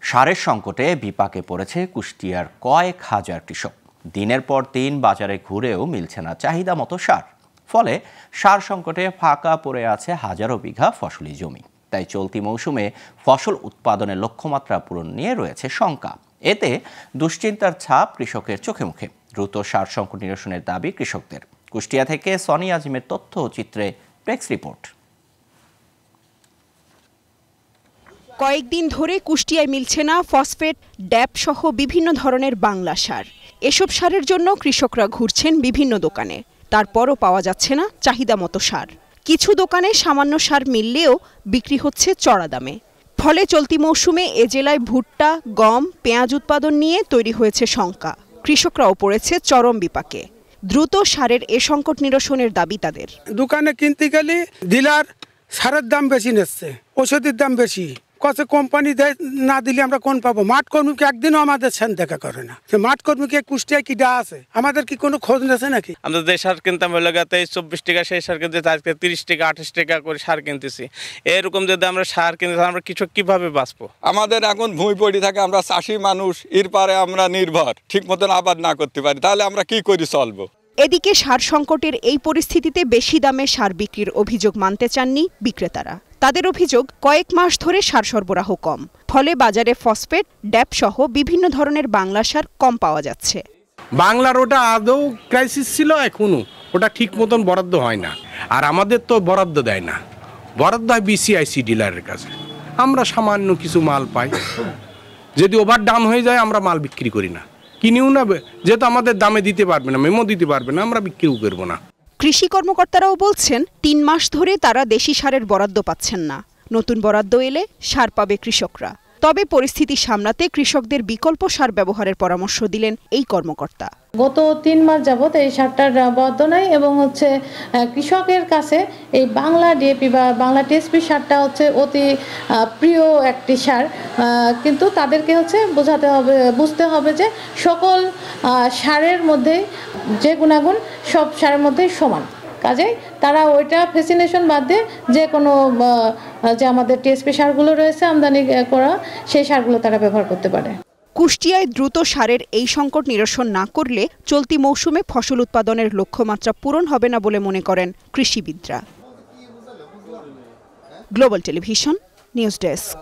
সারের সংকটে বিপাকে পড়েছে কুষ্টিয়ার কয়েক হাজার কৃষক। দিনের পর দিন বাজারে ঘুরেও মিলছে না চাহিদা মতো সার। ফলে সার সংকটে ফাঁকা পড়ে আছে হাজারো বিঘা ফসলি জমি। তাই চলতি মৌসুমে ফসল উৎপাদনের লক্ষ্যমাত্রা পূরণ নিয়ে রয়েছে শঙ্কা। এতে দুশ্চিন্তার ছাপ কৃষকের চোখে মুখে। দ্রুত সার সংকট নিরসনের দাবি কৃষকদের। কুষ্টিয়া থেকে সনি আজিমের তথ্য চিত্রে প্রেক্স রিপোর্ট। কয়েকদিন ধরে কুষ্টিয়ায় মিলছে না ফসফেট, ড্যাপ সহ বিভিন্ন ধরনের বাংলা সার। এসব সারের জন্য কৃষকরা ঘুরছেন বিভিন্ন দোকানে, তারপরও পাওয়া যাচ্ছে না চাহিদা মতো সার। কিছু দোকানে সামান্য সার মিললেও বিক্রি হচ্ছে চড়া দামে। ফলে চলতি মৌসুমে এ জেলায় ভুট্টা, গম, পেঁয়াজ উৎপাদন নিয়ে তৈরি হয়েছে শঙ্কা। কৃষকরাও পড়েছে চরম বিপাকে। দ্রুত সারের এ সংকট নিরসনের দাবি তাদের। দোকানে কিনতে গেলে ডিলার সারের দাম বেশি নিচ্ছে, ওষুধের দাম বেশি। কত কোম্পানি না দিলে আমরা কোন পাবো? মাঠ কর্মীকে একদিনও আমাদের সেন দেখা করে না। মাঠ কর্মীকে কুষ্টিয়ায় কি ডা আছে? আমাদের কি কোনো খোঁজ নেছে নাকি? আমরা যে সার কিনতাম হলে 24 টাকা, সেই সার কিনতে আজকে 30 টাকা 28 টাকা করে সার কিনতেছি। এরকম যদি আমরা সার কিনতে, আমরা কৃষক কিভাবে বাঁচবো? আমাদের এখন ভূমি পড়ে থাকে, আমরা চাষি মানুষ, এর পারে আমরা নির্ভর। ঠিক মতন আবাদ না করতে পারি, তাহলে আমরা কি করে চলবো? এদিকে সার সংকটের এই পরিস্থিতিতে বেশি দামে সার বিক্রির অভিযোগ মানতে চাননি বিক্রেতারা। তাদের অভিযোগ, কয়েক মাস ধরে সার সরবরাহ কম, ফলে বাজারে ফসফেট, ড্যাপ সহ বিভিন্ন ধরনের বাংলা সার কম পাওয়া যাচ্ছে। বাংলার ওটা আদৌ ক্রাইসিস ছিল, এখনো ওটা ঠিক মতন বরাদ্দ হয় না। আর আমাদের তো বরাদ্দ দেয় না, বরাদ্দ হয় বিসিআইসি ডিলারের কাছে। আমরা সামান্য কিছু মাল পাই, যদি ওভার দাম হয়ে যায় আমরা মাল বিক্রি করি না, কিনিও না। যেহেতু আমাদের দামে দিতে পারবে না, মেমো দিতে পারবে না, আমরা বিক্রিও করবো না। কৃষি কর্মকর্তারাও বলছেন, 3 মাস ধরে তারা দেশি সারের বরাদ্দ পাচ্ছেন না। নতুন বরাদ্দ এলে সার পাবে কৃষকরা। তবে পরিস্থিতি সামলাতে কৃষকদের বিকল্প সার ব্যবহারের পরামর্শ দিলেন এই কর্মকর্তা। গত 3 মাস যাবত এই সারটার বরাদ্দ নাই এবং কৃষকের কাছে এই বাংলা ডিএপি বা বাংলা টিএসপি সারটা অতি প্রিয় একটি সার। কিন্তু তাদেরকে বুঝতে হবে যে সকল সারের মধ্যে যে গুণাগুণ সব সারের মধ্যেই সমান। কাজেই তারা ওইটা ফ্যাসিনেশন বাদ দিয়ে যে কোনো যে আমাদের টিএসপি সারগুলো রয়েছে আমদানি করা, সেই সারগুলো তারা ব্যবহার করতে পারে। কুষ্টিয়ায় দ্রুত সারের এই সংকট নিরসন না করলে চলতি মৌসুমে ফসল উৎপাদনের লক্ষ্যমাত্রা পূরণ হবে না বলে মনে করেন কৃষিবিদরা। Global television, news desk.